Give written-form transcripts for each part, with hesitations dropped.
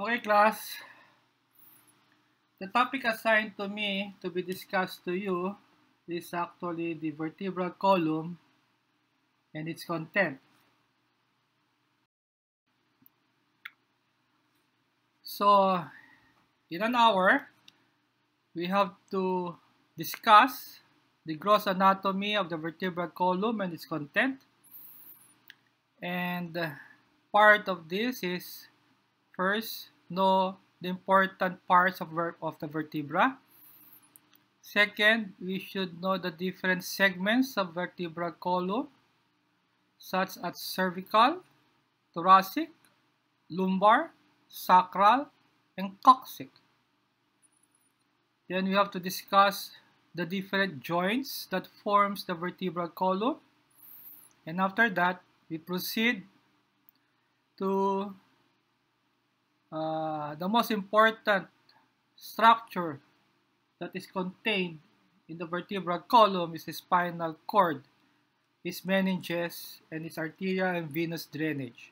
Okay, class. The topic assigned to me to be discussed to you is actually the vertebral column and its content. So, in an hour, we have to discuss the gross anatomy of the vertebral column and its content. And part of this is first, know the important parts of the vertebra. Second, we should know the different segments of vertebral column, such as cervical, thoracic, lumbar, sacral, and coccyx. Then we have to discuss the different joints that forms the vertebral column. And after that, we proceed to the most important structure that is contained in the vertebral column is the spinal cord, its meninges, and its arterial and venous drainage.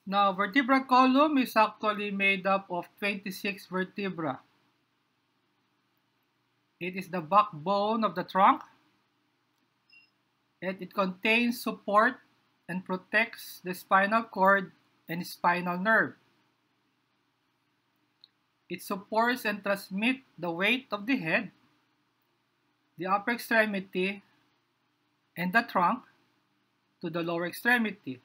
Now, vertebral column is actually made up of 26 vertebrae. It is the backbone of the trunk, and it contains support and protects the spinal cord and spinal nerve. It supports and transmits the weight of the head, the upper extremity, and the trunk to the lower extremity.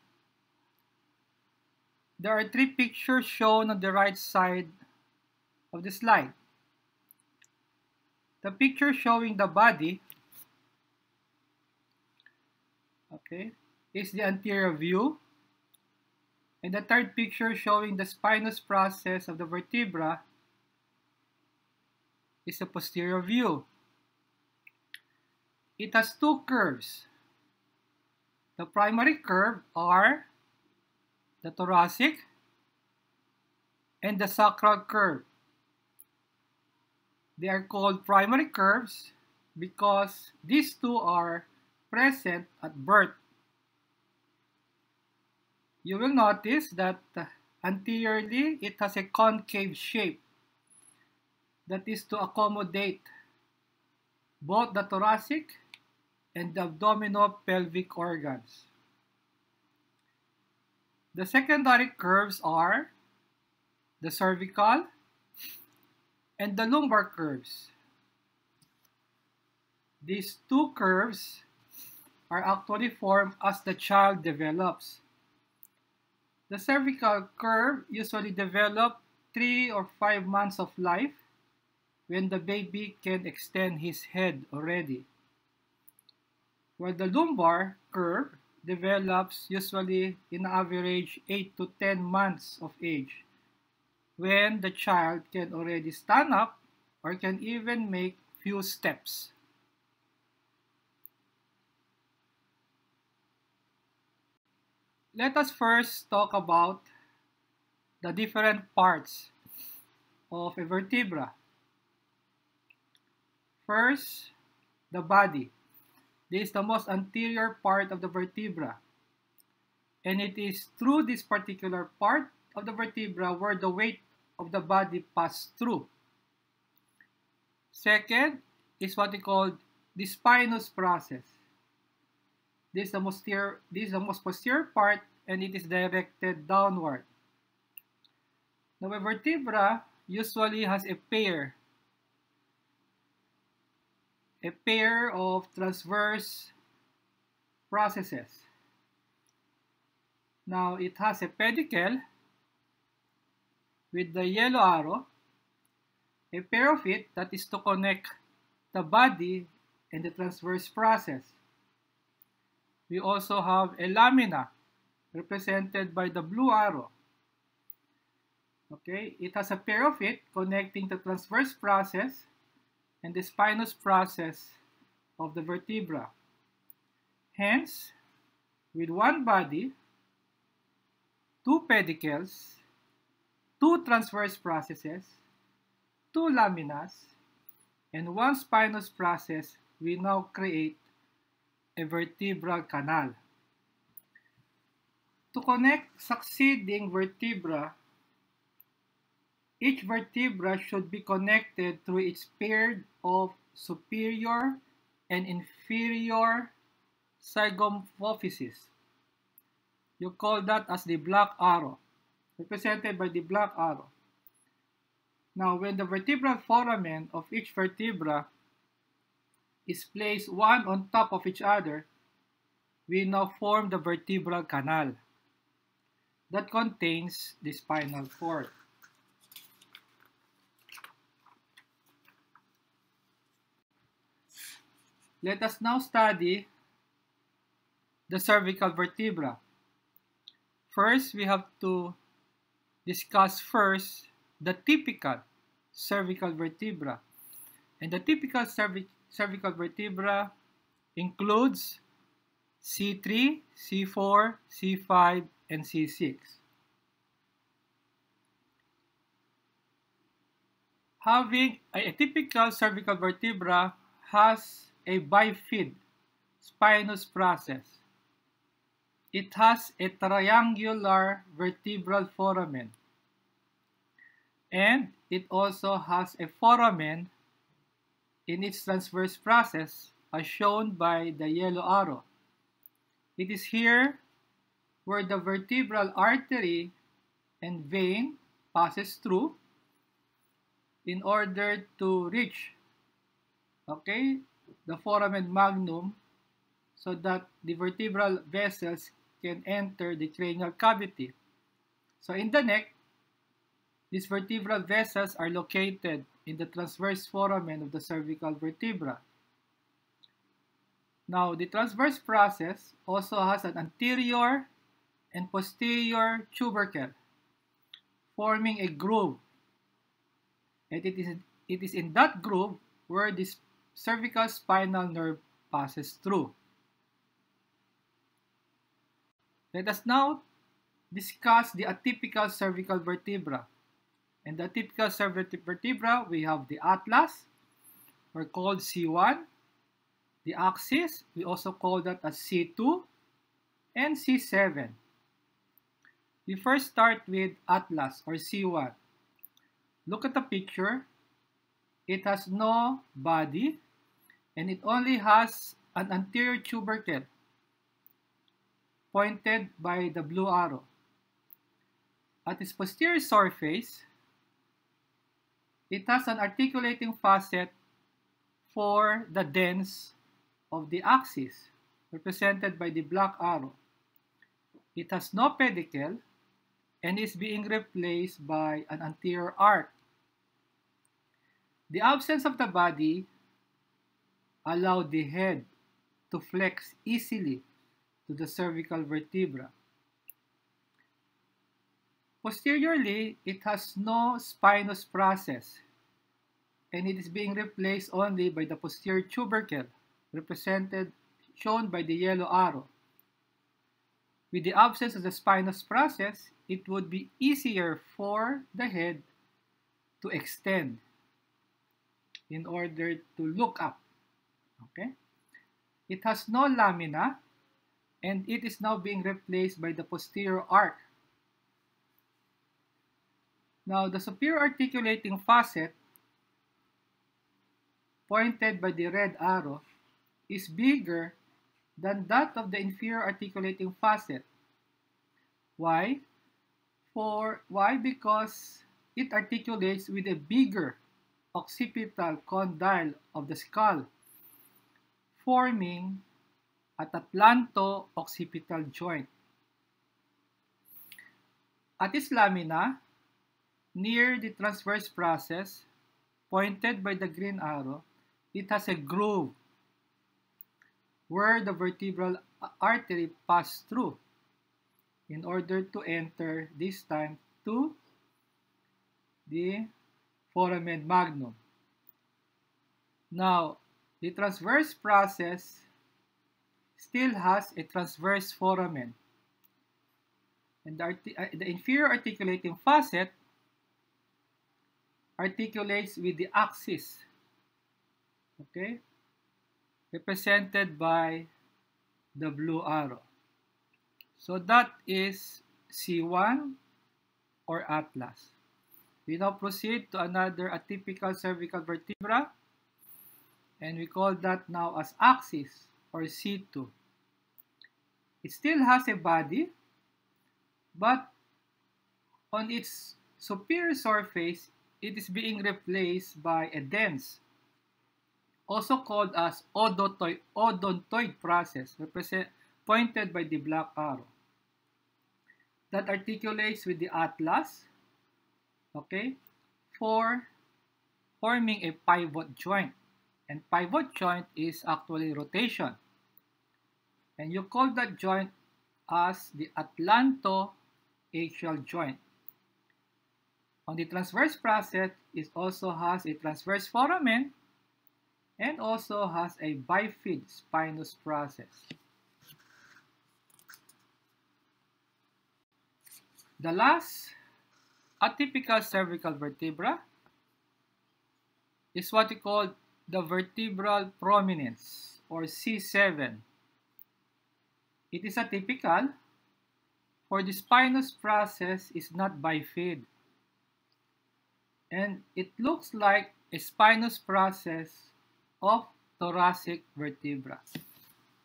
There are three pictures shown on the right side of the slide. The picture showing the body, is the anterior view. And the third picture showing the spinous process of the vertebra is the posterior view. It has two curves. The primary curve are the thoracic and the sacral curve. They are called primary curves because these two are present at birth. You will notice that anteriorly it has a concave shape that is to accommodate both the thoracic and the abdominopelvic organs. The secondary curves are the cervical and the lumbar curves. These two curves are actually formed as the child develops. The cervical curve usually develops 3 or 5 months of life when the baby can extend his head already, while the lumbar curve develops usually in average 8 to 10 months of age, when the child can already stand up or can even make few steps. Let us first talk about the different parts of a vertebra. First, the body. This is the most anterior part of the vertebra, and it is through this particular part of the vertebra where the weight of the body passes through. Second is what we call the spinous process. This is the most posterior part, and it is directed downward. Now, a vertebra usually has a pair of transverse processes. Now, it has a pedicle with the yellow arrow, a pair of it that is to connect the body and the transverse process. We also have a lamina represented by the blue arrow. It has a pair of it connecting the transverse process and the spinous process of the vertebra. Hence, with one body, two pedicles, two transverse processes, two laminas, and one spinous process, we now create a vertebral canal. To connect succeeding vertebra, each vertebra should be connected through its pair of superior and inferior zygomorphosis. You call that as the black arrow, represented by the black arrow. Now, when the vertebral foramen of each vertebra is placed one on top of each other, we now form the vertebral canal that contains the spinal cord. Let us now study the cervical vertebra. First, we have to discuss first the typical cervical vertebra. And the typical cervical vertebra includes C3, C4, C5, and C6. Having a typical cervical vertebra has a bifid spinous process. It has a triangular vertebral foramen, and it also has a foramen in its transverse process as shown by the yellow arrow. It is here where the vertebral artery and vein passes through in order to reach, the foramen magnum, so that the vertebral vessels can enter the cranial cavity. So in the neck, these vertebral vessels are located in the transverse foramen of the cervical vertebra. Now, the transverse process also has an anterior and posterior tubercle, forming a groove. And it is in that groove where this cervical spinal nerve passes through. Let us now discuss the atypical cervical vertebra. And the atypical cervical vertebra, we have the atlas, or called C1, the axis, we also call that as C2, and C7. We first start with atlas, or C1. Look at the picture. It has no body, and it only has an anterior tubercle pointed by the blue arrow. At its posterior surface, it has an articulating facet for the dens of the axis, represented by the black arrow. It has no pedicle and is being replaced by an anterior arc. The absence of the body allowed the head to flex easily to the cervical vertebra. Posteriorly, it has no spinous process, and it is being replaced only by the posterior tubercle, shown by the yellow arrow. With the absence of the spinous process, it would be easier for the head to extend in order to look up. It has no lamina, and it is now being replaced by the posterior arc. Now, the superior articulating facet, pointed by the red arrow, is bigger than that of the inferior articulating facet. Why? Why? Because it articulates with a bigger occipital condyle of the skull, forming a atlanto-occipital joint. At its lamina, near the transverse process, pointed by the green arrow, it has a groove where the vertebral artery passed through in order to enter, this time, to the foramen magnum. Now, the transverse process still has a transverse foramen, and the inferior articulating facet articulates with the axis, represented by the blue arrow. So that is C1 or atlas. We now proceed to another atypical cervical vertebra, and we call that now as axis or C2. It still has a body, but on its superior surface, it is being replaced by a dens, also called as odontoid process, pointed by the black arrow, that articulates with the atlas, okay, for forming a pivot joint. And pivot joint is actually rotation. And you call that joint as the atlantoaxial joint. On the transverse process, it also has a transverse foramen and also has a bifid spinous process. The last atypical cervical vertebra is what we call the vertebral prominence, or C7. It is atypical, for the spinous process is not bifid, and it looks like a spinous process of thoracic vertebra.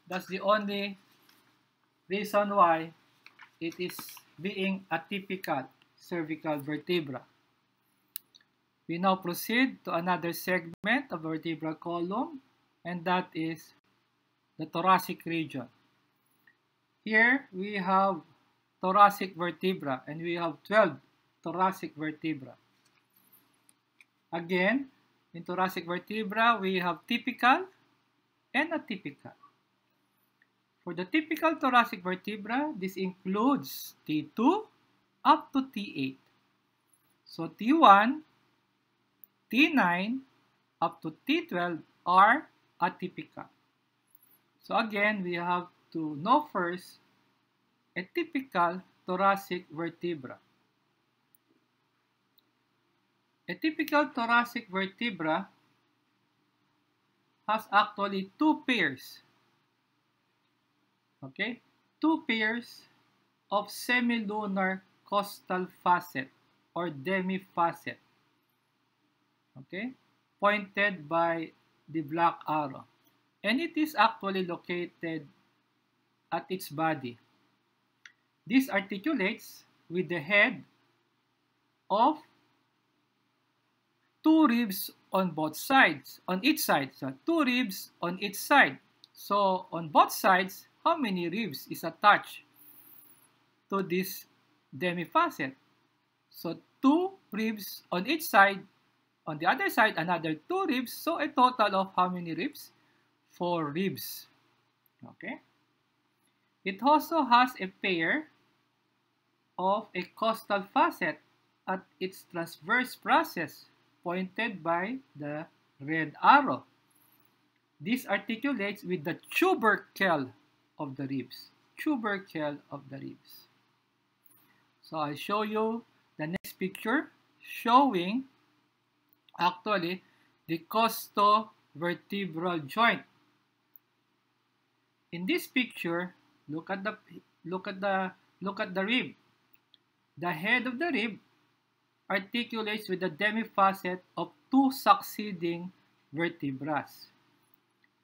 That's the only reason why it is being atypical cervical vertebra. We now proceed to another segment of vertebral column, and that is the thoracic region. Here we have thoracic vertebra, and we have 12 thoracic vertebra. Again, in thoracic vertebra, we have typical and atypical. For the typical thoracic vertebra, this includes T2 up to T8. So T1, T9 up to T12 are atypical. So again, we have to know first a typical thoracic vertebra. A typical thoracic vertebra has actually two pairs. Okay, two pairs of semilunar costal facet or demifacet. Okay, pointed by the black arrow. And it is actually located at its body. This articulates with the head of two ribs on both sides, on each side. So two ribs on each side. So on both sides, how many ribs is attached to this demifacet? So two ribs on each side. On the other side, another two ribs. So a total of how many ribs? 4 ribs. Okay. It also has a pair of a costal facet at its transverse process, pointed by the red arrow. This articulates with the tubercle of the ribs. Tubercle of the ribs. So I'll show you the next picture showing actually the costovertebral joint. In this picture, look at the rib. The head of the rib articulates with the demifacet of two succeeding vertebrae.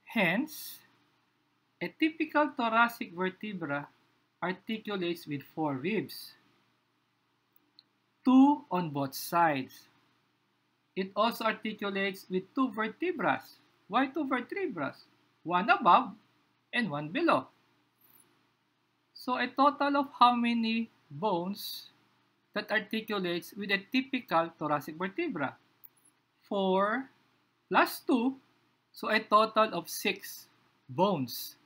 Hence, a typical thoracic vertebra articulates with 4 ribs, 2 on both sides. It also articulates with 2 vertebrae. Why 2 vertebrae? 1 above and 1 below. So a total of how many bones that articulates with a typical thoracic vertebra? 4 plus 2, so a total of 6 bones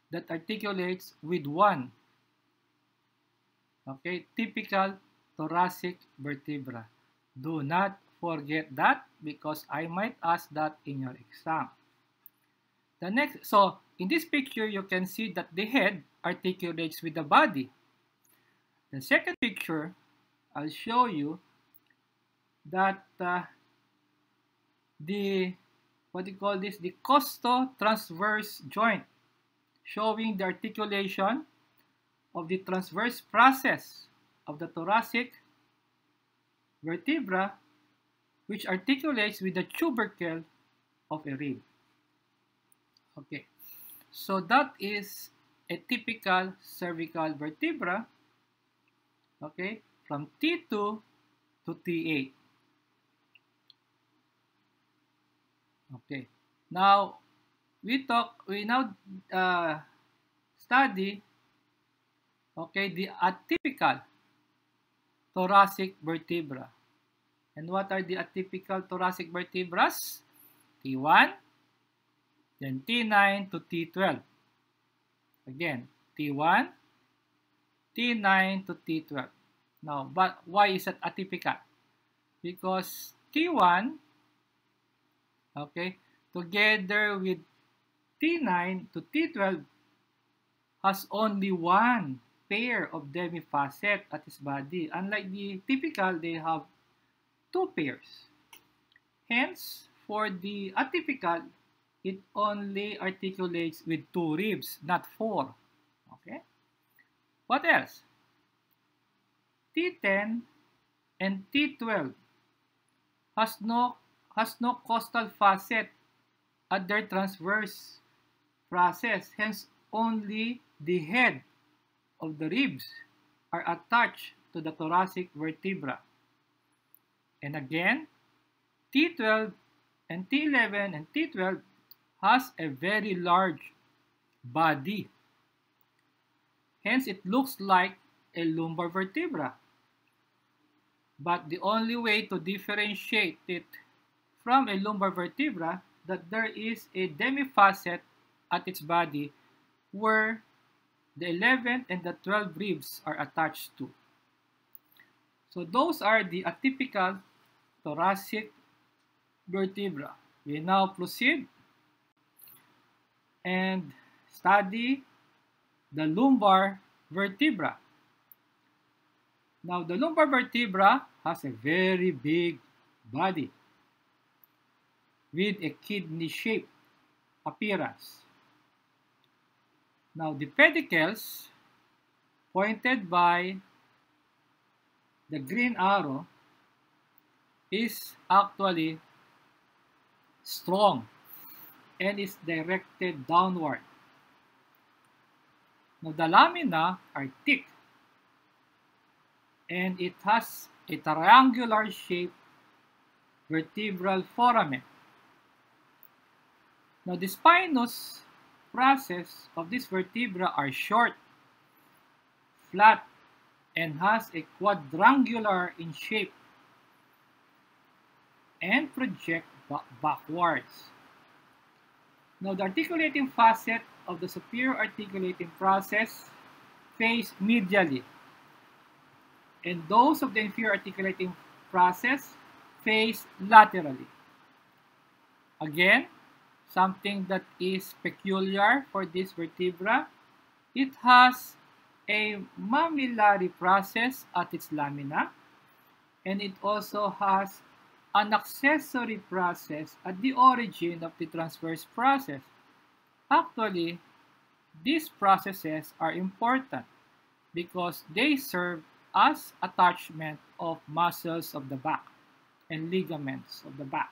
that articulates with 1. Okay, typical thoracic vertebra. Do not forget that because I might ask that in your exam. The next, so in this picture, you can see that the head articulates with the body. The second picture, I'll show you that the costotransverse joint, showing the articulation of the transverse process of the thoracic vertebra, which articulates with the tubercle of a rib. Okay, so that is a typical cervical vertebra, okay, from T2 to T8. Okay, now we now study, okay, the atypical thoracic vertebra. And what are the atypical thoracic vertebrae? T1, then T9 to T12. Again, T1, T9 to T12. Now, but why is it atypical? Because T1, okay, together with T9 to T12 has only one pair of demifacet at its body. Unlike the typical, they have two pairs. Hence, for the atypical, it only articulates with two ribs, not four. Okay? What else? T10 and T12 has no costal facet at their transverse process. Hence, only the head of the ribs are attached to the thoracic vertebra. And again, T12 and T11 and T12 has a very large body. Hence, it looks like a lumbar vertebra. But the only way to differentiate it from a lumbar vertebra that there is a demifacet at its body where the 11th and the 12th ribs are attached to. So those are the atypical thoracic vertebra. We now proceed and study the lumbar vertebra. Now, the lumbar vertebra has a very big body with a kidney-shaped appearance. Now, the pedicles, pointed by the green arrow, is actually strong and is directed downward. Now, the lamina are thick and it has a triangular shaped vertebral foramen. Now, the spinous process of this vertebra are short, flat, and has a quadrangular in shape and project backwards. Now, the articulating facet of the superior articulating process face medially, and those of the inferior articulating process face laterally. Again, something that is peculiar for this vertebra, it has a mammillary process at its lamina, and it also has an accessory process at the origin of the transverse process. Actually, these processes are important because they serve as attachment of muscles of the back and ligaments of the back.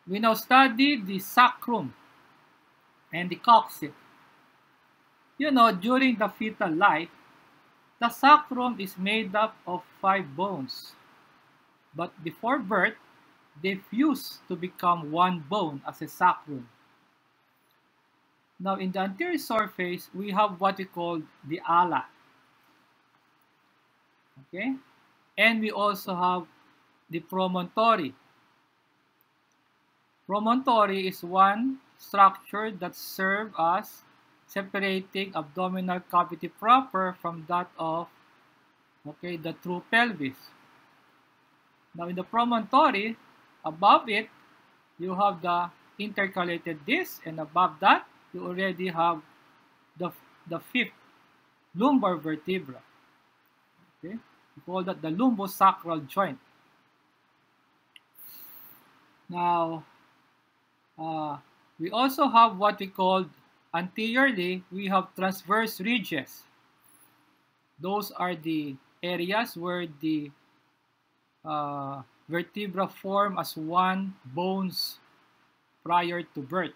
We now study the sacrum and the coccyx. You know, during the fetal life, the sacrum is made up of 5 bones. But before birth, they fuse to become one bone as a sacrum. Now, in the anterior surface, we have what we call the ala. Okay? And we also have the promontory. Promontory is one structure that serves as separating abdominal cavity proper from that of, okay, the true pelvis. Now, in the promontory, above it, you have the intercalated disc, and above that, you already have the 5th lumbar vertebra. Okay? We call that the lumbosacral joint. Now, We also have what we call anteriorly, we have transverse ridges. Those are the areas where the vertebra form as one bones prior to birth.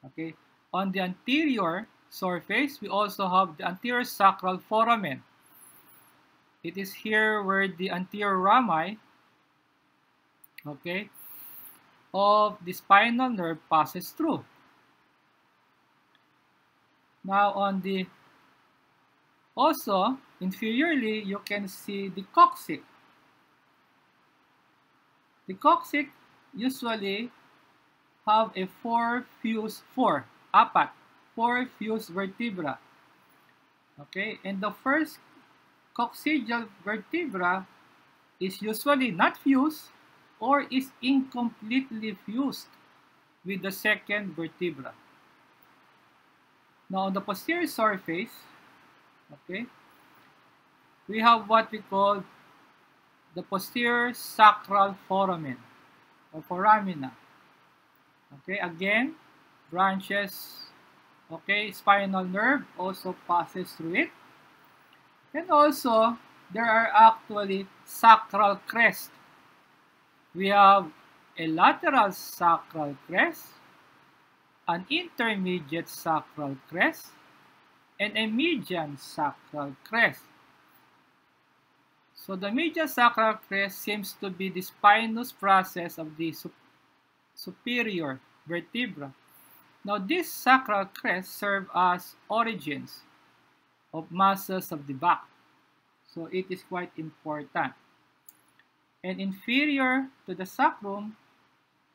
Okay. On the anterior surface, we also have the anterior sacral foramen. It is here where the anterior rami, okay, of the spinal nerve passes through. Now on the also inferiorly, you can see the coccyx. The coccyx usually have a four fused vertebra. Okay, and the first coccygeal vertebra is usually not fused or is incompletely fused with the second vertebra. Now on the posterior surface, okay, we have what we call the posterior sacral foramen or foramina. Okay, again, branches, okay, spinal nerve also passes through it. And also, there are actually sacral crest. We have a lateral sacral crest, an intermediate sacral crest, and a median sacral crest. So the median sacral crest seems to be the spinous process of the superior vertebra. Now these sacral crests serve as origins of muscles of the back. So it is quite important. And inferior to the sacrum,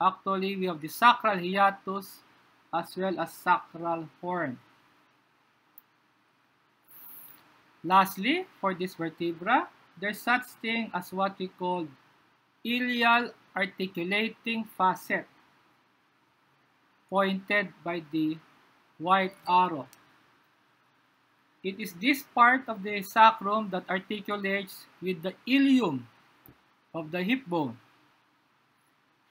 actually we have the sacral hiatus as well as sacral horn. Lastly, for this vertebra, there's such thing as what we call iliac articulating facet, pointed by the white arrow. It is this part of the sacrum that articulates with the ilium of the hip bone,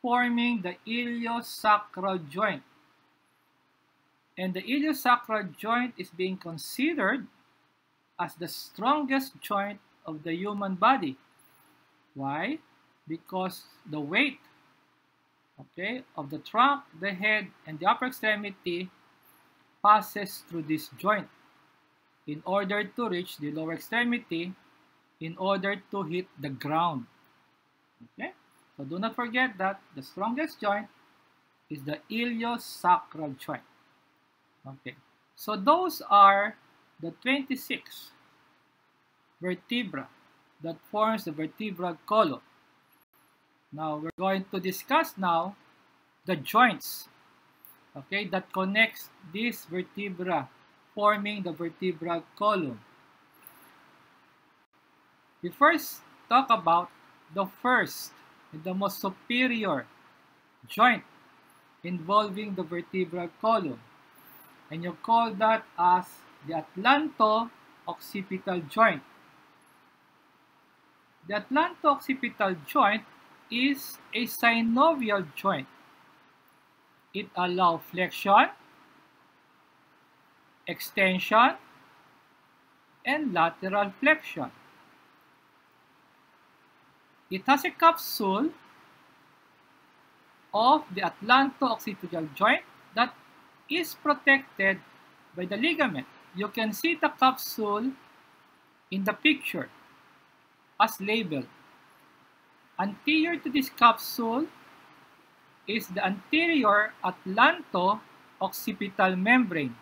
forming the iliosacral joint. And the iliosacral joint is being considered as the strongest joint of the human body. Why? Because the weight, okay, of the trunk, the head, and the upper extremity passes through this joint in order to reach the lower extremity, in order to hit the ground. Okay? So do not forget that the strongest joint is the iliosacral joint. Okay. So those are the 26 vertebra that forms the vertebral column. Now we're going to discuss now the joints, okay, that connects these vertebra forming the vertebral column. We first talk about the first and the most superior joint involving the vertebral column, and you call that as the atlanto-occipital joint. The atlanto-occipital joint is a synovial joint. It allows flexion, extension, and lateral flexion. It has a capsule of the atlanto-occipital joint that is protected by the ligament. You can see the capsule in the picture as labeled. Anterior to this capsule is the anterior atlanto-occipital membrane,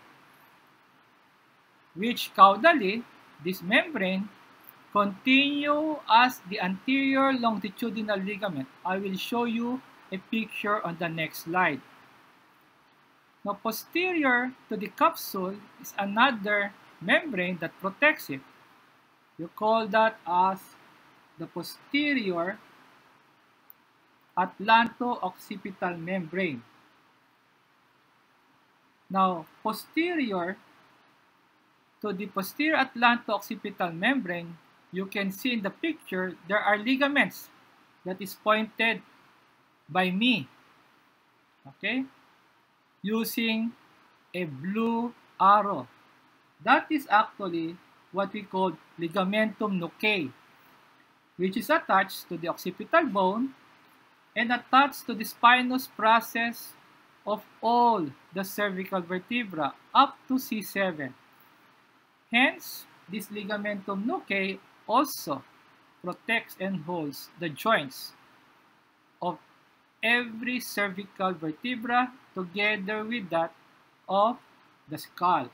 which caudally, this membrane continue as the anterior longitudinal ligament. I will show you a picture on the next slide. Now, posterior to the capsule is another membrane that protects it. You call that as the posterior atlanto-occipital membrane. Now, posterior to the posterior atlanto-occipital membrane, you can see in the picture there are ligaments that is pointed by me. okay, using a blue arrow. That is actually what we call ligamentum nuchae, which is attached to the occipital bone and attached to the spinous process of all the cervical vertebra up to C7. Hence, this ligamentum nuchae also protects and holds the joints of every cervical vertebra together with that of the skull.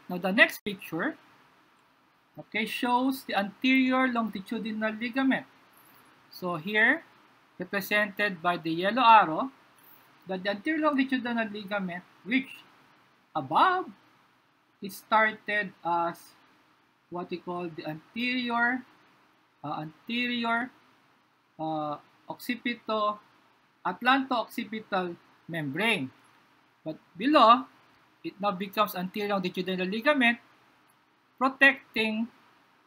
Now the next picture, okay, shows the anterior longitudinal ligament. So here, represented by the yellow arrow, that the anterior longitudinal ligament, which above, it started as what we call the anterior atlanto-occipital membrane. But below, it now becomes anterior longitudinal ligament, protecting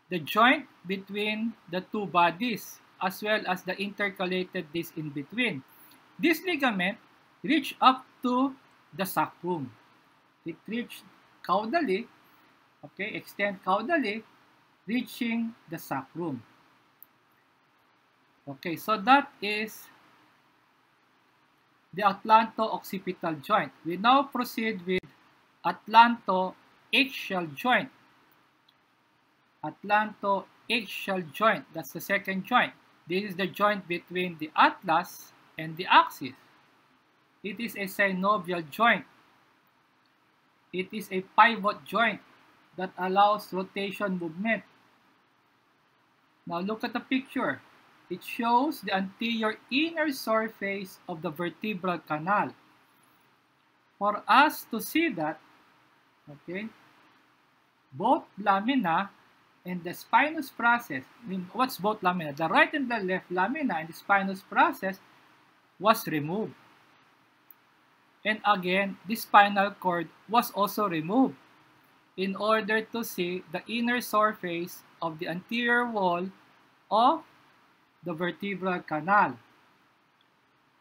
the joint between the two bodies, as well as the intercalated disc in between. This ligament reaches up to the sacrum. It reaches caudally, okay, extend caudally, reaching the sacrum. Okay, so that is the atlanto-occipital joint. We now proceed with atlanto-axial joint. Atlanto-axial joint, that's the second joint. This is the joint between the atlas and the axis. It is a synovial joint. It is a pivot joint that allows rotation movement. Now look at the picture. It shows the anterior inner surface of the vertebral canal. For us to see that, okay, both lamina and the spinous process, I mean, what's both lamina? The right and the left lamina and the spinous process was removed. And again, the spinal cord was also removed in order to see the inner surface of the anterior wall of the vertebral canal.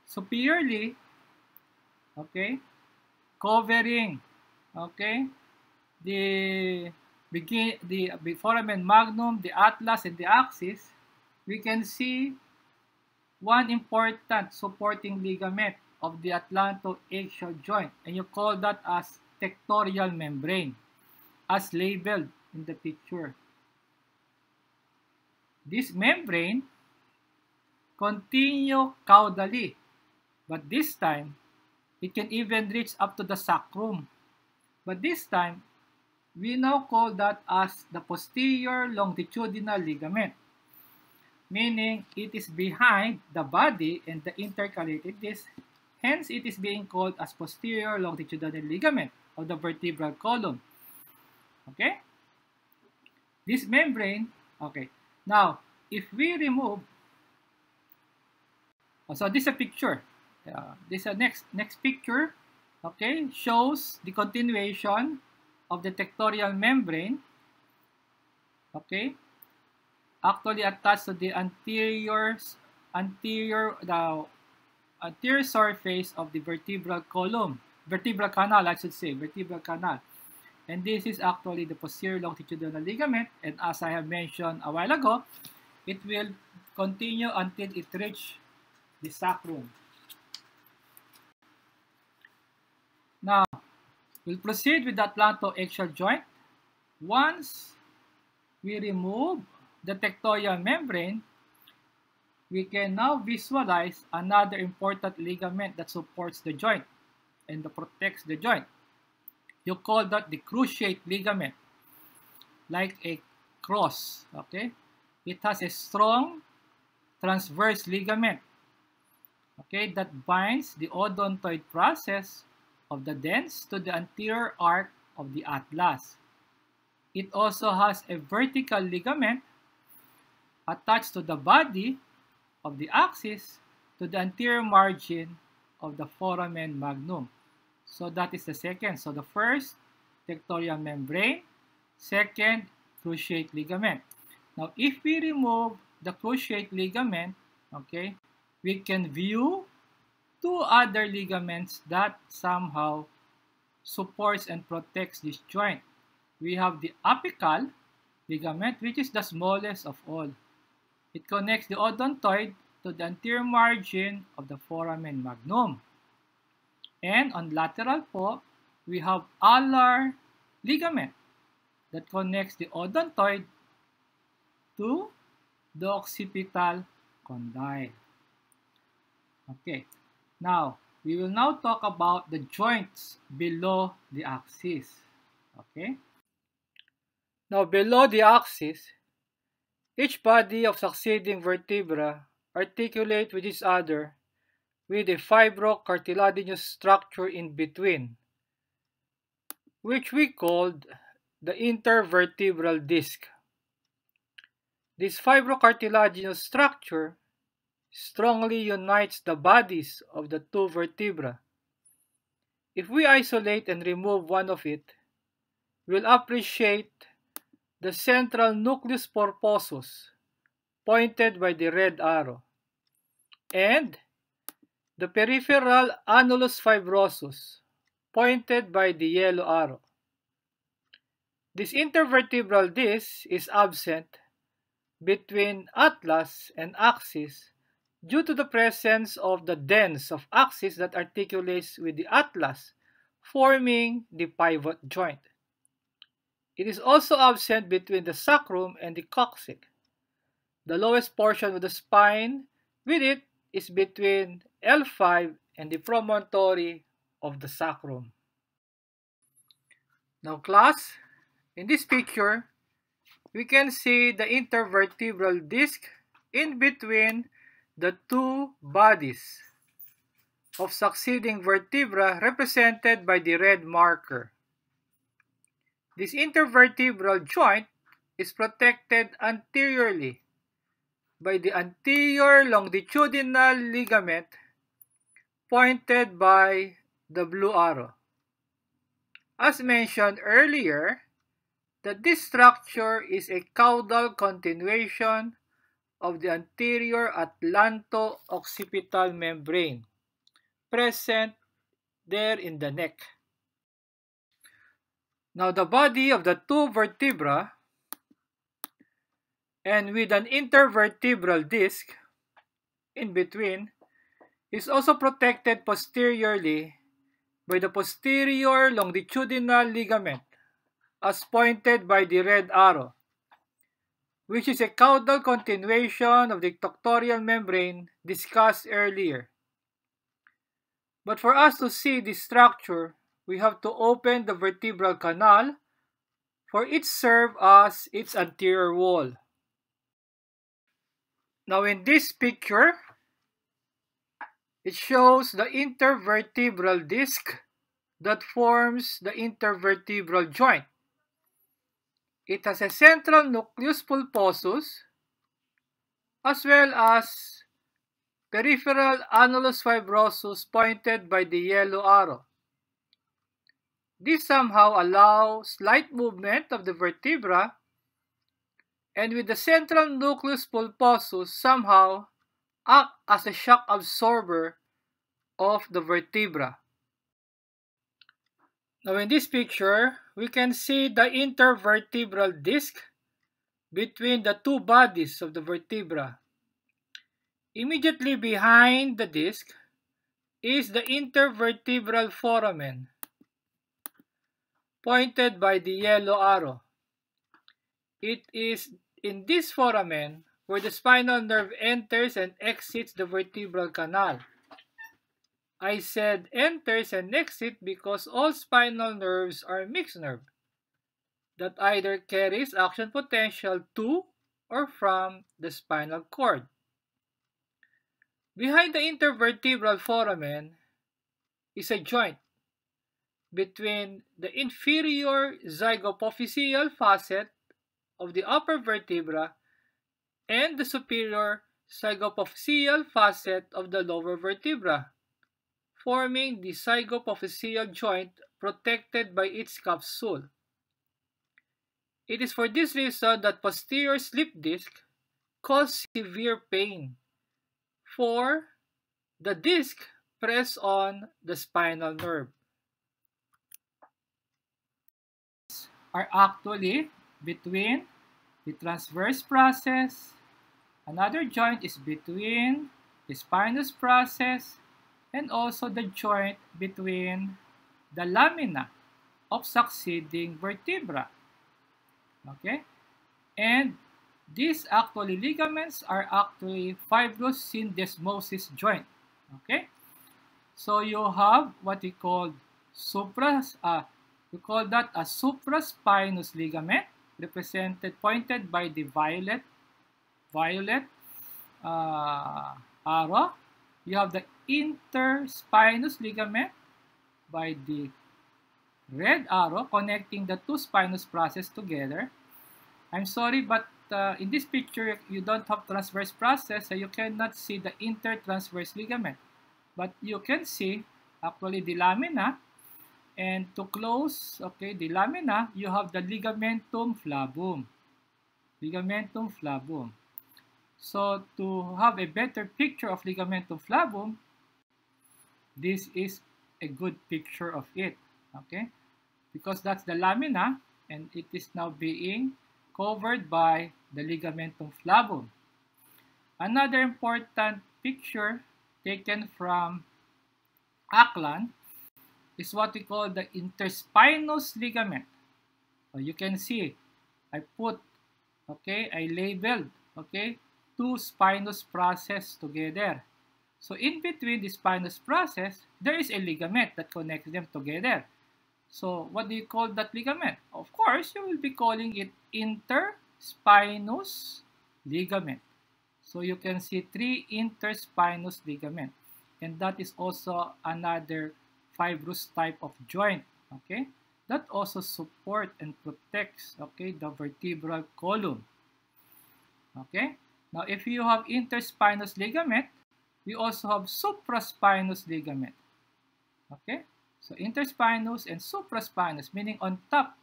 Superiorly, okay, covering, okay, the foramen magnum, the atlas, and the axis, we can see one important supporting ligament of the atlanto-axial joint, and you call that as tectorial membrane, as labeled in the picture. This membrane continue caudally, but this time it can even reach up to the sacrum. But this time, we now call that as the posterior longitudinal ligament, meaning it is behind the body and the intercalated disc. Hence, it is being called as posterior longitudinal ligament of the vertebral column. Okay? This membrane, okay. Now, if we remove, so this is a picture. This is a next picture, okay, shows the continuation of the tectorial membrane, okay, actually attached to the anterior surface of the vertebral column, vertebral canal, I should say, vertebral canal. And this is actually the posterior longitudinal ligament, and as I have mentioned a while ago, it will continue until it reaches the sacrum. Now, we'll proceed with the atlanto-axial joint. Once we remove the tectorial membrane, we can now visualize another important ligament that supports the joint and that protects the joint. You call that the cruciate ligament, like a cross, okay? It has a strong transverse ligament, okay, that binds the odontoid process of the dens to the anterior arc of the atlas. It also has a vertical ligament attached to the body of the axis to the anterior margin of the foramen magnum. So that is the second. So the first, tectorial membrane. Second, cruciate ligament. Now, if we remove the cruciate ligament, okay, we can view two other ligaments that somehow supports and protects this joint. We have the apical ligament, which is the smallest of all. It connects the odontoid to the anterior margin of the foramen magnum. And on lateral po, we have alar ligament that connects the odontoid to the occipital condyle. Okay, now we will now talk about the joints below the axis. Okay, now below the axis, each body of succeeding vertebra articulate with each other with a fibrocartilaginous structure in between, which we called the intervertebral disc. This fibrocartilaginous structure strongly unites the bodies of the two vertebrae. If we isolate and remove one of it, we'll appreciate the central nucleus purposus, pointed by the red arrow, and the peripheral annulus fibrosus, pointed by the yellow arrow. This intervertebral disc is absent between atlas and axis due to the presence of the dens of axis that articulates with the atlas, forming the pivot joint. It is also absent between the sacrum and the coccyx. The lowest portion of the spine with it is between L5 and the promontory of the sacrum. Now class, in this picture, we can see the intervertebral disc in between the two bodies of succeeding vertebra represented by the red marker. This intervertebral joint is protected anteriorly by the anterior longitudinal ligament pointed by the blue arrow. As mentioned earlier, that this structure is a caudal continuation of the anterior atlanto-occipital membrane, present there in the neck. Now the body of the two vertebra, and with an intervertebral disc in between, is also protected posteriorly by the posterior longitudinal ligament, as pointed by the red arrow, which is a caudal continuation of the tectorial membrane discussed earlier. But for us to see this structure, we have to open the vertebral canal, for it serves as its anterior wall. Now in this picture, it shows the intervertebral disc that forms the intervertebral joint. It has a central nucleus pulposus as well as peripheral annulus fibrosus pointed by the yellow arrow. This somehow allows slight movement of the vertebra, and with the central nucleus pulposus somehow act as a shock absorber of the vertebra. Now in this picture, we can see the intervertebral disc between the two bodies of the vertebra. Immediately behind the disc is the intervertebral foramen, pointed by the yellow arrow. It is in this foramen where the spinal nerve enters and exits the vertebral canal. I said enters and exits because all spinal nerves are mixed nerve that either carries action potential to or from the spinal cord. Behind the intervertebral foramen is a joint between the inferior zygapophyseal facet of the upper vertebra and the superior zygapophyseal facet of the lower vertebra, forming the zygapophyseal joint protected by its capsule. It is for this reason that posterior slip disc causes severe pain, for the disc press on the spinal nerve are actually between the transverse process. Another joint is between the spinous process and also the joint between the lamina of succeeding vertebra. Okay? And these actually ligaments are actually fibrous syndesmosis joint. Okay? So you have what we call we call that a supraspinous ligament, pointed by the violet arrow. You have the interspinous ligament by the red arrow connecting the two spinous process together. I'm sorry, but in this picture, you don't have transverse process, so you cannot see the intertransverse ligament. But you can see actually the lamina, and to close, okay, the lamina, you have the ligamentum flavum. Ligamentum flavum. So to have a better picture of ligamentum flavum, this is a good picture of it, okay? Because that's the lamina, and it is now being covered by the ligamentum flavum. Another important picture taken from Aklan is what we call the interspinous ligament. So you can see, I labeled, okay, two spinous process together. So in between the spinous process, there is a ligament that connects them together. So what do you call that ligament? Of course, you will be calling it interspinous ligament. So you can see three interspinous ligament. And that is also another fibrous type of joint, okay? That also support and protects, okay, the vertebral column. Okay? Now, if you have interspinous ligament, we also have supraspinous ligament. Okay? So, interspinous and supraspinous, meaning on top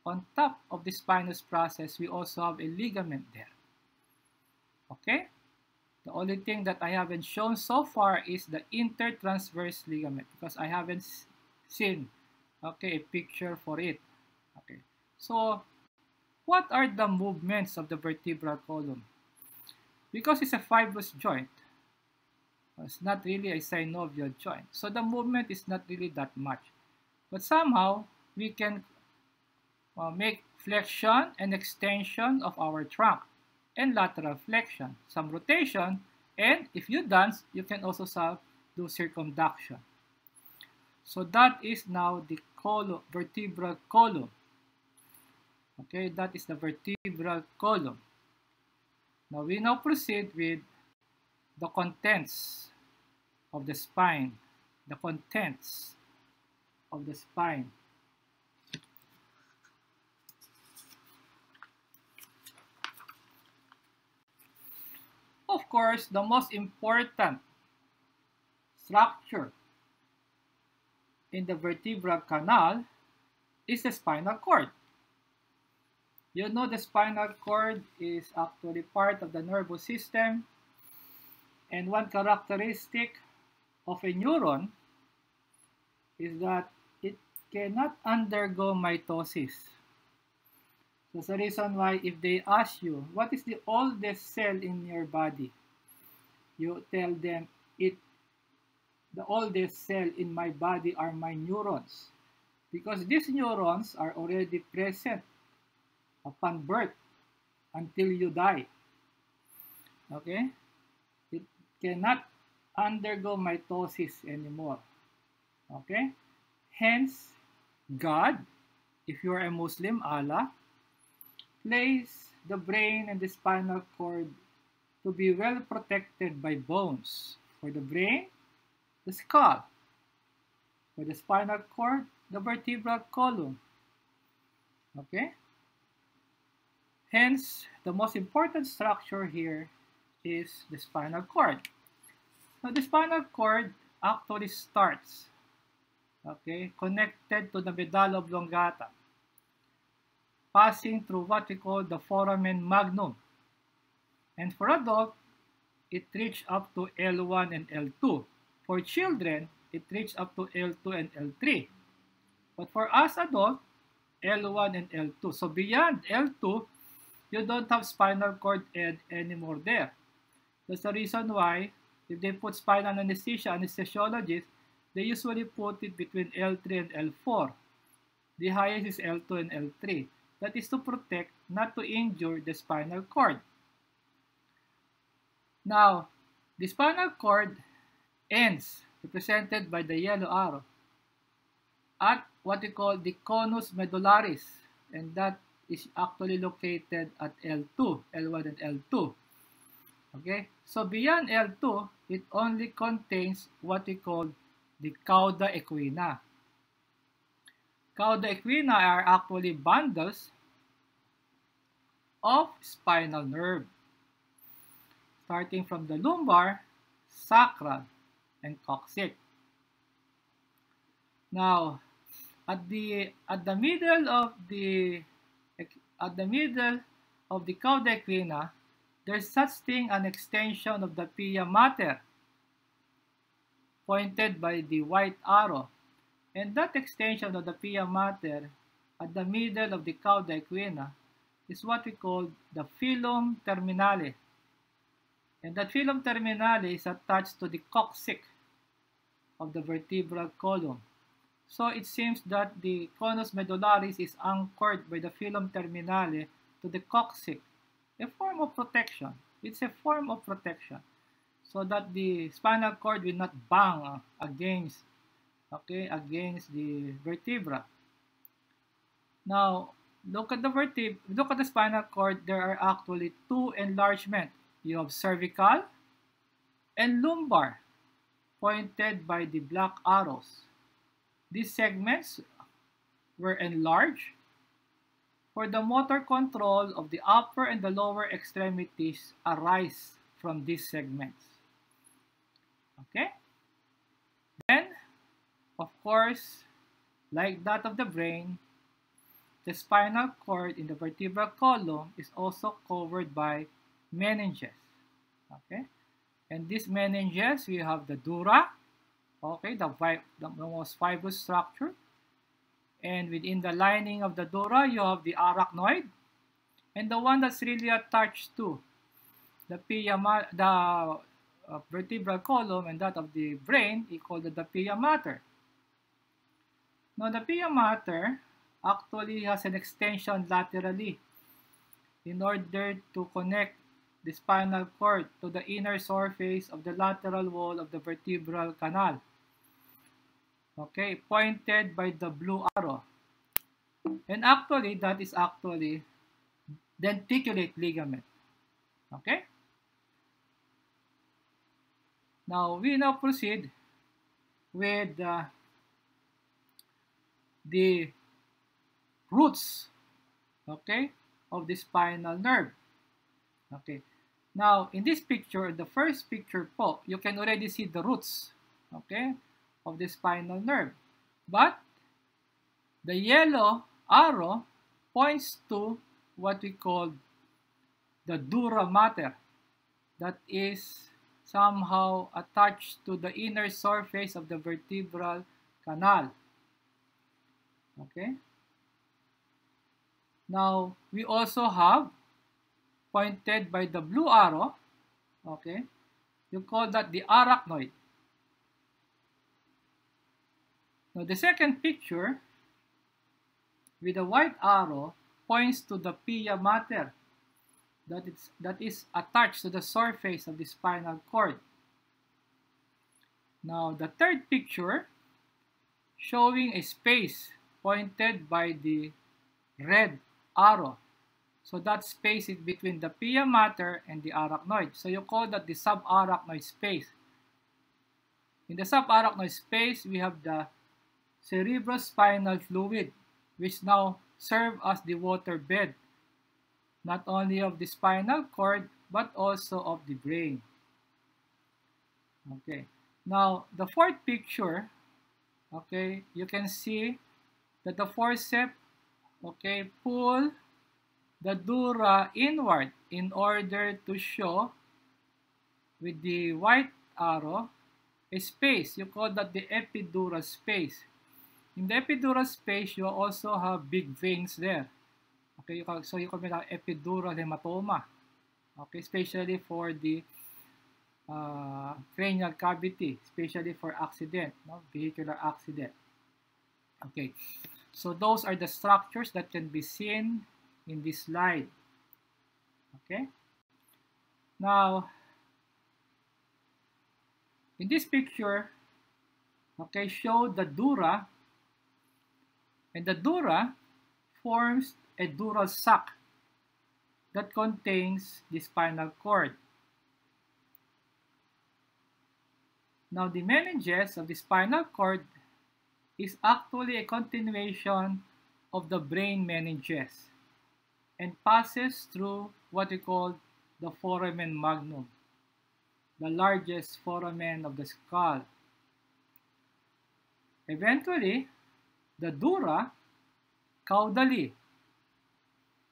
of the spinous process, we also have a ligament there. Okay? The only thing that I haven't shown so far is the intertransverse ligament because I haven't seen, okay, a picture for it. Okay. So, what are the movements of the vertebral column? Because it's a fibrous joint, it's not really a synovial joint. So the movement is not really that much. But somehow, we can make flexion and extension of our trunk and lateral flexion, some rotation, and if you dance, you can also do circumduction. So that is now the vertebral column. Okay, that is the vertebral column. Now we now proceed with the contents of the spine. The contents of the spine. Of course, the most important structure in the vertebral canal is the spinal cord. You know the spinal cord is actually part of the nervous system, and one characteristic of a neuron is that it cannot undergo mitosis. That's the reason why if they ask you, what is the oldest cell in your body? You tell them, the oldest cell in my body are my neurons. Because these neurons are already present upon birth until you die. Okay? It cannot undergo mitosis anymore. Okay? Hence, God, if you are a Muslim, Allah, place the brain and the spinal cord to be well protected by bones. For the brain, the skull. For the spinal cord, the vertebral column. Okay? Hence, the most important structure here is the spinal cord. Now, the spinal cord actually starts, okay, connected to the medulla oblongata, passing through what we call the foramen magnum. And for adult, it reaches up to L1 and L2. For children, it reaches up to L2 and L3. But for us adults, L1 and L2. So beyond L2, you don't have spinal cord anymore there. That's the reason why if they put spinal anesthesia, anesthesiologists, they usually put it between L3 and L4. The highest is L2 and L3. That is to protect, not to injure the spinal cord. Now, the spinal cord ends, represented by the yellow arrow, at what we call the conus medullaris, and that is actually located at L2, L1 and L2. Okay, so beyond L2, it only contains what we call the cauda equina. Cauda equina are actually bundles of spinal nerve, starting from the lumbar, sacral, and coccyx. Now, at the middle of the cauda equina, there's such thing an extension of the pia mater, pointed by the white arrow. And that extension of the pia mater at the middle of the cauda equina is what we call the filum terminale. And that filum terminale is attached to the coccyx of the vertebral column. So it seems that the conus medullaris is anchored by the filum terminale to the coccyx, a form of protection. It's a form of protection so that the spinal cord will not bang against the vertebra. Now, look at the spinal cord. There are actually two enlargements. You have cervical and lumbar, pointed by the black arrows. These segments were enlarged for the motor control of the upper and the lower extremities arise from these segments. Okay? Then, of course, like that of the brain, the spinal cord in the vertebral column is also covered by meninges. Okay? And these meninges, we have the dura, okay, the most fibrous structure. And within the lining of the dura, you have the arachnoid. And the one that's really attached to the vertebral column and that of the brain, we call it the pia mater. Now, the pia mater actually has an extension laterally in order to connect the spinal cord to the inner surface of the lateral wall of the vertebral canal. Okay, pointed by the blue arrow. And actually, that is actually denticulate ligament. Okay? Now, we now proceed with the roots, okay, of the spinal nerve. Okay. Now, in this picture, the first picture po, you can already see the roots, okay, of the spinal nerve. But the yellow arrow points to what we call the dura mater, that is somehow attached to the inner surface of the vertebral canal. Okay. Now, we also have, pointed by the blue arrow, okay, you call that the arachnoid. Now, the second picture with the white arrow points to the pia mater, that is attached to the surface of the spinal cord. Now, the third picture showing a space pointed by the red arrow. So that space is between the pia mater and the arachnoid. So you call that the subarachnoid space. In the subarachnoid space, we have the cerebrospinal fluid, which now serve as the water bed, not only of the spinal cord, but also of the brain. Okay. Now, the fourth picture, okay, you can see that the forceps, okay, pull the dura inward in order to show with the white arrow a space. You call that the epidural space. In the epidural space, you also have big veins there. Okay, so you can have epidural hematoma. Okay, especially for the cranial cavity, especially for accident, no? Vehicular accident. Okay, so those are the structures that can be seen in this slide. Okay, now in this picture, okay, show the dura, and the dura forms a dural sac that contains the spinal cord. Now, the meninges of the spinal cord is actually a continuation of the brain meninges and passes through what we call the foramen magnum, the largest foramen of the skull. Eventually, the dura, caudally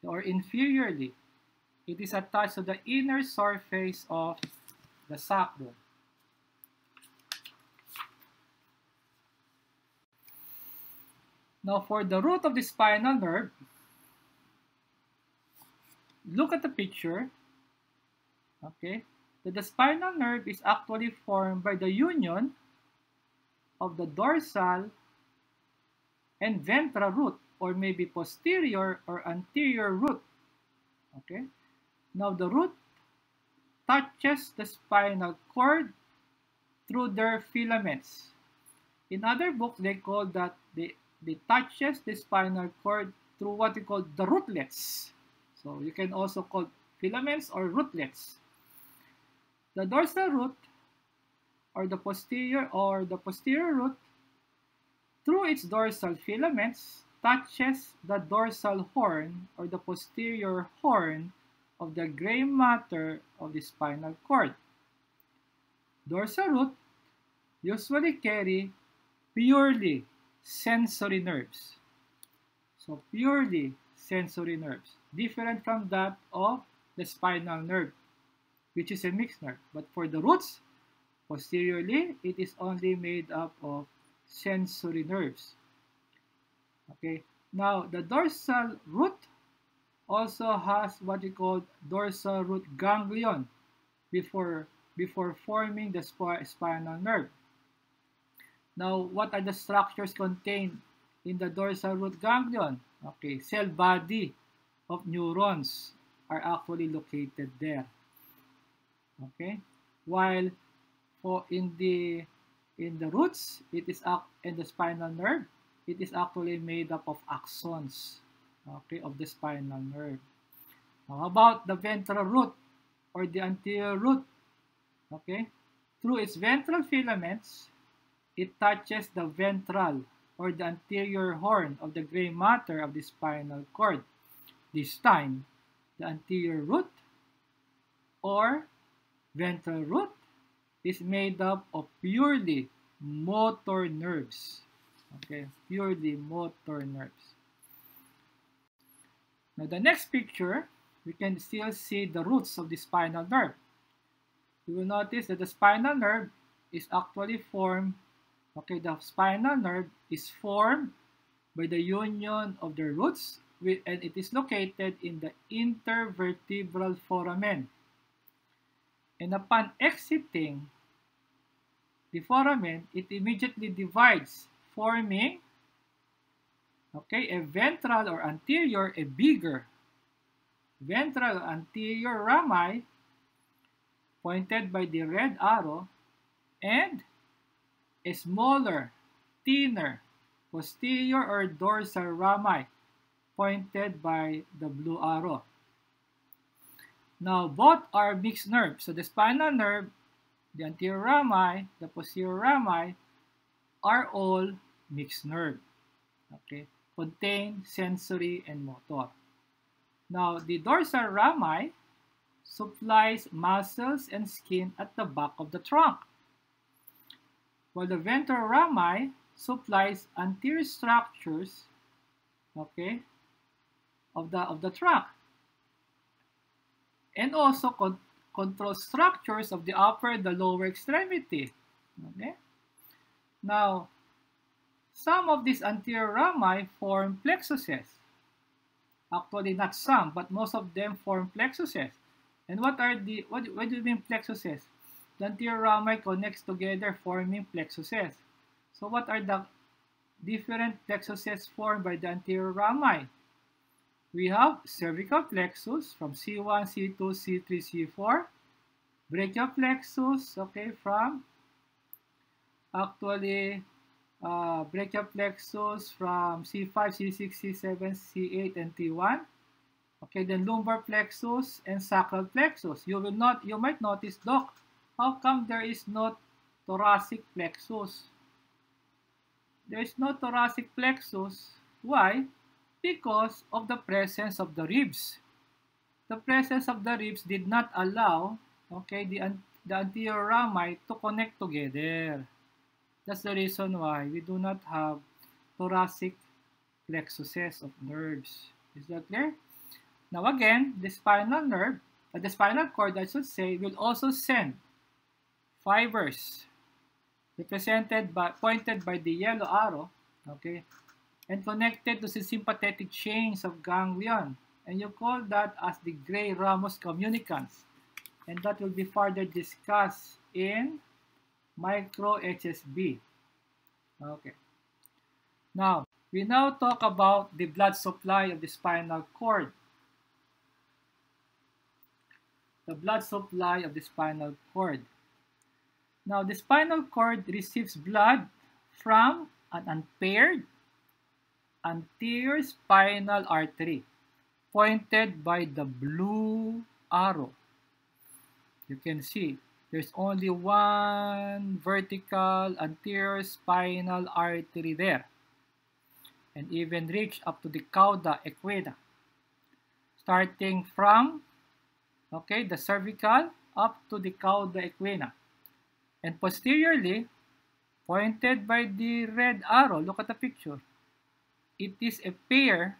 or inferiorly, it is attached to the inner surface of the sacrum. Now, for the root of the spinal nerve, look at the picture. Okay, that the spinal nerve is actually formed by the union of the dorsal and ventral root, or maybe posterior or anterior root. Okay, now the root touches the spinal cord through their filaments. In other books, they call that they touches the spinal cord through what we call the rootlets. So you can also call filaments or rootlets. The dorsal root or the posterior root through its dorsal filaments touches the dorsal horn or the posterior horn of the gray matter of the spinal cord. Dorsal root usually carry purely sensory nerves. So purely sensory nerves, different from that of the spinal nerve, which is a mixed nerve. But for the roots, posteriorly, it is only made up of sensory nerves. Okay, now the dorsal root also has what we call dorsal root ganglion before forming the spinal nerve. Now, what are the structures contained in the dorsal root ganglion? Okay, cell body of neurons are actually located there. Okay, while in the roots, it is in the spinal nerve, it is actually made up of axons, okay, of the spinal nerve. Now, how about the ventral root or the anterior root? Okay, through its ventral filaments, it touches the ventral or the anterior horn of the gray matter of the spinal cord. This time, the anterior root or ventral root is made up of purely motor nerves. Okay, purely motor nerves. Now, the next picture, we can still see the roots of the spinal nerve. You will notice that the spinal nerve is actually formed. Okay, the spinal nerve is formed by the union of the roots, and it is located in the intervertebral foramen. And upon exiting the foramen, it immediately divides, forming, okay, a ventral or anterior, a bigger ventral anterior rami pointed by the red arrow, and a smaller, thinner, posterior or dorsal rami pointed by the blue arrow. Now, both are mixed nerves. So the spinal nerve, the anterior rami, the posterior rami are all mixed nerve. Okay, contain sensory and motor. Now, the dorsal rami supplies muscles and skin at the back of the trunk, while the ventral rami supplies anterior structures, okay, of the trunk, and also control structures of the upper and the lower extremity, Okay? Now, some of these anterior rami form plexuses. Actually, not some, but most of them form plexuses. And what do you mean plexuses? The anterior rami connects together forming plexuses. So what are the different plexuses formed by the anterior rami? We have cervical plexus from C1, C2, C3, C4. Brachial plexus, okay, from actually brachial plexus from C5, C6, C7, C8, and T1. Okay, then lumbar plexus and sacral plexus. You might notice, Doc, how come there is no thoracic plexus? There is no thoracic plexus. Why? Because of the presence of the ribs. The presence of the ribs did not allow, okay, the anterior rami to connect together. That's the reason why we do not have thoracic plexuses of nerves. Is that clear? Now again, the spinal cord, I should say, will also send fibers pointed by the yellow arrow, okay, and connected to the sympathetic chains of ganglion. And you call that as the Gray-Ramos communicants. And that will be further discussed in micro-HSB. Okay. Now, we now talk about the blood supply of the spinal cord. The blood supply of the spinal cord. Now, the spinal cord receives blood from an unpaired anterior spinal artery pointed by the blue arrow. You can see there's only one vertical anterior spinal artery there, and even reach up to the cauda equina, starting from, okay, the cervical up to the cauda equina. And posteriorly, pointed by the red arrow, look at the picture. It is a pair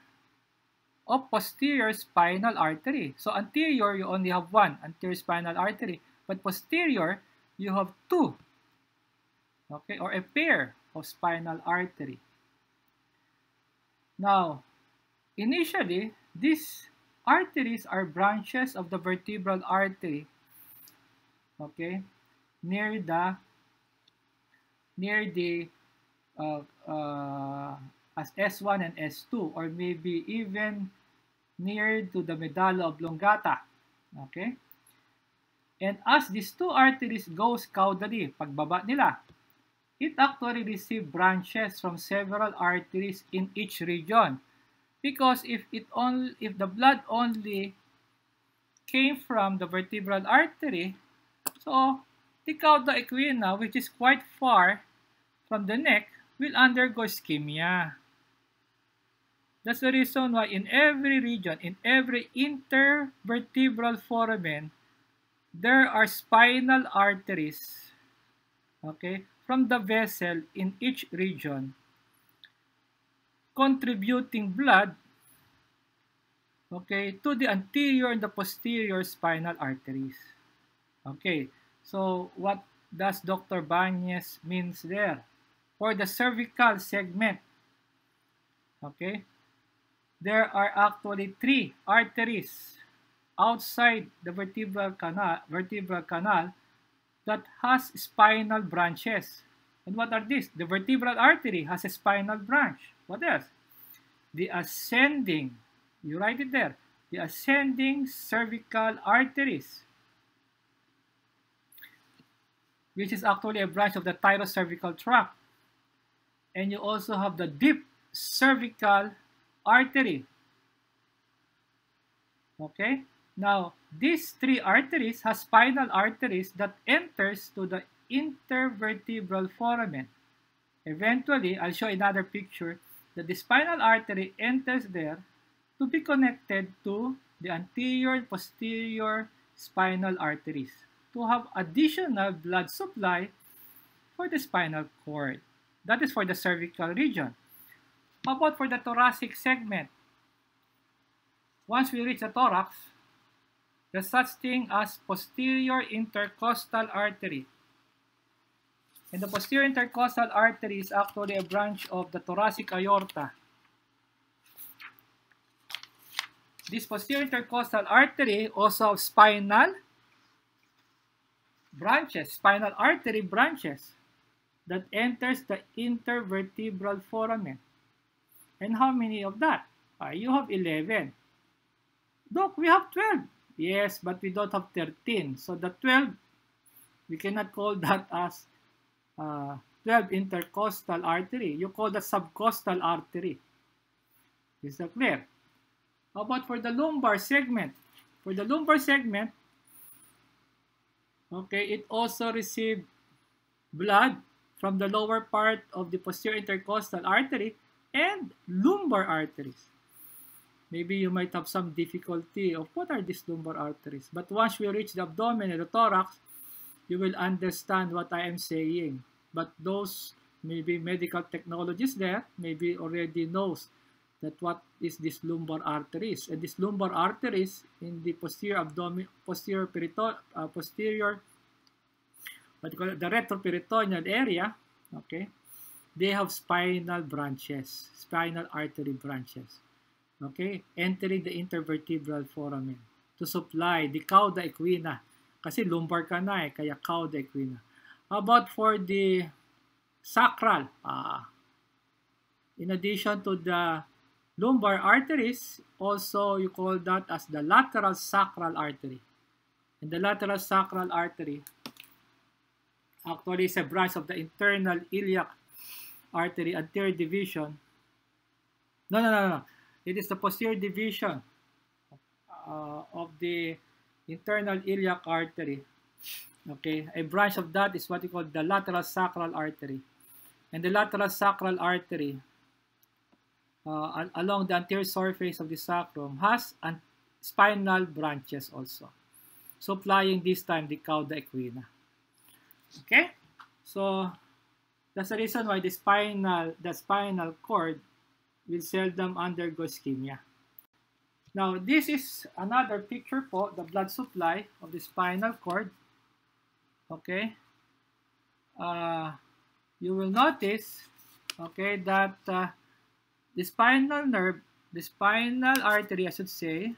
of posterior spinal artery. So anterior, you only have one anterior spinal artery. But posterior, you have two. Okay, or a pair of spinal artery. Now, initially, these arteries are branches of the vertebral artery. Okay, near the as S1 and S2, or maybe even near to the medulla oblongata. Okay? And as these two arteries goes caudally, pagbaba nila, it actually receive branches from several arteries in each region. Because if the blood only came from the vertebral artery, so the cauda equina, which is quite far from the neck, will undergo ischemia. That's the reason why in every region, in every intervertebral foramen, there are spinal arteries, okay, from the vessel in each region, contributing blood, okay, to the anterior and the posterior spinal arteries. Okay, so what does Dr. Banez means there? For the cervical segment, okay, there are actually three arteries outside the vertebral canal that has spinal branches. And what are these? The vertebral artery has a spinal branch. What else? The ascending, you write it there, the ascending cervical arteries, which is actually a branch of the thyrocervical tract. And you also have the deep cervical artery. Okay? Now, these three arteries have spinal arteries that enters to the intervertebral foramen. Eventually, I'll show another picture that the spinal artery enters there to be connected to the anterior and posterior spinal arteries to have additional blood supply for the spinal cord. That is for the cervical region. How about for the thoracic segment? Once we reach the thorax, there's such thing as posterior intercostal artery. And the posterior intercostal artery is actually a branch of the thoracic aorta. This posterior intercostal artery also has spinal branches, spinal artery branches that enters the intervertebral foramen. And how many of that? You have 11. Doc, we have 12. Yes, but we don't have 13. So the 12, we cannot call that as 12 intercostal artery. You call that subcostal artery. Is that clear? How about for the lumbar segment? For the lumbar segment, okay, it also received blood from the lower part of the posterior intercostal artery and lumbar arteries. Maybe you might have some difficulty of what are these lumbar arteries. But once we reach the abdomen and the thorax, you will understand what I am saying. But those maybe medical technologists there maybe already knows that what is this lumbar arteries. And these lumbar arteries in the posterior abdomen, posterior what you call it, the retroperitoneal area, okay, they have spinal branches, spinal artery branches, okay, entering the intervertebral foramen to supply the cauda equina. Kasi lumbar ka na kaya cauda equina. How about for the sacral? In addition to the lumbar arteries, also you call that as the lateral sacral artery. And the lateral sacral artery actually is a branch of the internal iliac artery, anterior division. No. It is the posterior division of the internal iliac artery. Okay, a branch of that is what we call the lateral sacral artery. And the lateral sacral artery along the anterior surface of the sacrum has spinal branches also, supplying this time the cauda equina. Okay, so that's the reason why the spinal cord will seldom undergo ischemia. Now, this is another picture po, the blood supply of the spinal cord. Okay, you will notice, okay, that the spinal nerve, the spinal artery, I should say,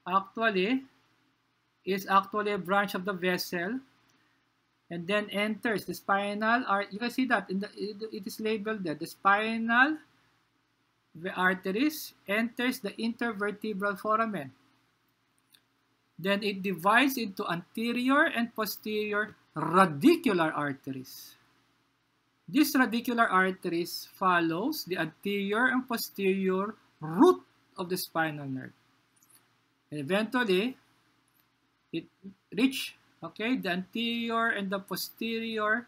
actually is actually a branch of the vessel, and then enters the spinal artery. You can see that it is labeled there. The spinal arteries enters the intervertebral foramen. Then it divides into anterior and posterior radicular arteries. These radicular arteries follows the anterior and posterior root of the spinal nerve. And eventually, it reach, okay, the anterior and the posterior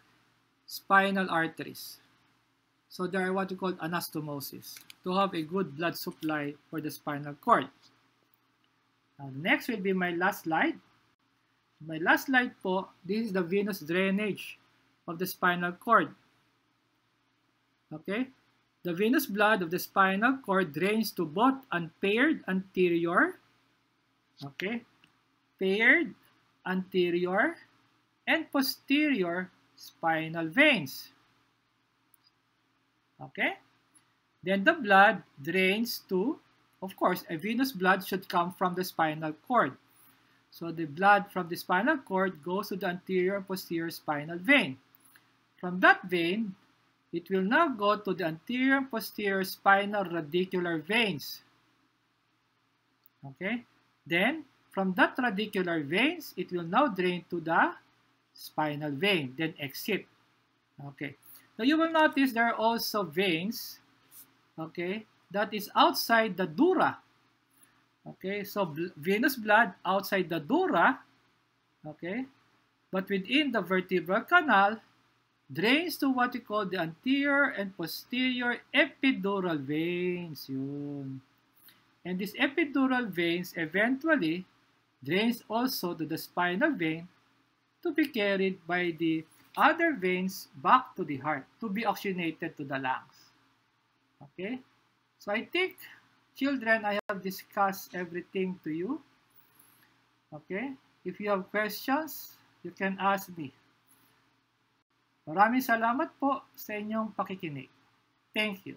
spinal arteries. So they are what we call anastomosis, to have a good blood supply for the spinal cord. Now, next will be my last slide. My last slide po, this is the venous drainage of the spinal cord. Okay, the venous blood of the spinal cord drains to both unpaired anterior, okay, paired anterior and posterior spinal veins. Okay, then the blood drains to, of course, a venous blood should come from the spinal cord. So the blood from the spinal cord goes to the anterior and posterior spinal vein. From that vein, it will now go to the anterior and posterior spinal radicular veins. Okay, then from that radicular veins, it will now drain to the spinal vein, then exit. Okay, now you will notice there are also veins, okay, that is outside the dura. Okay, so venous blood outside the dura, okay, but within the vertebral canal, drains to what we call the anterior and posterior epidural veins. Yun. And these epidural veins eventually drains also to the spinal vein to be carried by the other veins back to the heart to be oxygenated to the lungs. Okay, so I think, children, I have discussed everything to you. Okay, if you have questions, you can ask me. Maraming salamat po sa inyong pakikinig. Thank you.